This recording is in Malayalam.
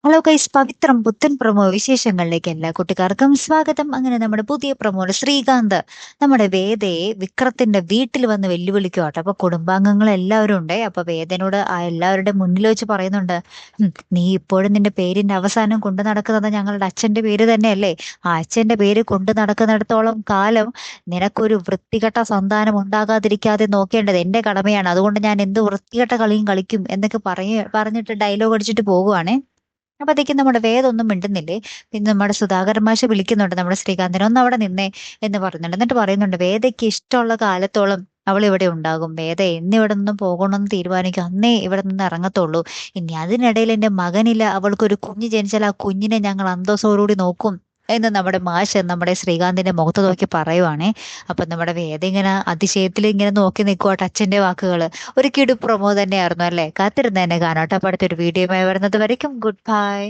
ഹലോ ഗൈസ്, പവിത്രം പുത്തൻ പ്രൊമോ വിശേഷങ്ങളിലേക്ക് എല്ലാ കുട്ടിക്കാർക്കും സ്വാഗതം. അങ്ങനെ നമ്മുടെ പുതിയ പ്രൊമോയില് ശ്രീകാന്ത് നമ്മുടെ വേദയെ വിക്രത്തിന്റെ വീട്ടിൽ വന്ന് വെല്ലുവിളിക്കുവാട്ടോ. അപ്പൊ കുടുംബാംഗങ്ങൾ എല്ലാവരും ഉണ്ട്. അപ്പൊ വേദനോട് ആ എല്ലാവരുടെ മുന്നിൽ വെച്ച് പറയുന്നുണ്ട്, നീ ഇപ്പോഴും നിന്റെ പേരിന്റെ അവസാനം കൊണ്ടു നടക്കുന്നത് ഞങ്ങളുടെ അച്ഛന്റെ പേര് തന്നെയല്ലേ? ആ അച്ഛന്റെ പേര് കൊണ്ടു നടക്കുന്നിടത്തോളം കാലം നിനക്കൊരു വൃത്തികെട്ട സന്താനം ഉണ്ടാകാതിരിക്കാതെ നോക്കേണ്ടത് എന്റെ കടമയാണ്. അതുകൊണ്ട് ഞാൻ എന്ത് വൃത്തികെട്ട കളിയും കളിക്കും എന്നൊക്കെ പറഞ്ഞിട്ട് ഡയലോഗ് അടിച്ചിട്ട് പോകുവാണേ. അപ്പത്തേക്കും നമ്മുടെ വേദമൊന്നും മിണ്ടുന്നില്ലേ. പിന്നെ നമ്മുടെ സുധാകരൻ മാഷ് വിളിക്കുന്നുണ്ട് നമ്മുടെ ശ്രീകാന്തിനെ, ഒന്ന് അവിടെ നിന്നേ എന്ന് പറയുന്നുണ്ട്. എന്നിട്ട് പറയുന്നുണ്ട്, വേദയ്ക്ക് ഇഷ്ടമുള്ള കാലത്തോളം അവൾ ഇവിടെ ഉണ്ടാകും. വേദ എന്ന് ഇവിടെ നിന്നും പോകണമെന്ന് തീരുമാനിക്കും അന്നേ ഇവിടെ നിന്ന് ഇറങ്ങത്തുള്ളൂ. ഇനി അതിനിടയിൽ എന്റെ മകനില്ല, അവൾക്കൊരു കുഞ്ഞ് ജനിച്ചാൽ ആ കുഞ്ഞിനെ ഞങ്ങൾ അന്തസ്സോടുകൂടി നോക്കും എന്ന് നമ്മുടെ മാഷ് നമ്മുടെ ശ്രീകാന്തിന്റെ മുഖത്ത് നോക്കി പറയുവാണേ. അപ്പൊ നമ്മുടെ വേദ ഇങ്ങനെ അതിശയത്തിൽ ഇങ്ങനെ നോക്കി നിൽക്കുവാട്ട് അച്ഛന്റെ വാക്കുകള്. ഒരു കിടു പ്രൊമോ തന്നെയായിരുന്നു അല്ലേ? കാത്തിരുന്ന് തന്നെ കാണാം കേട്ടോ. അപ്പൊ അടുത്തൊരു വീഡിയോയുമായി വരുന്നത് വരയ്ക്കും ഗുഡ് ബൈ.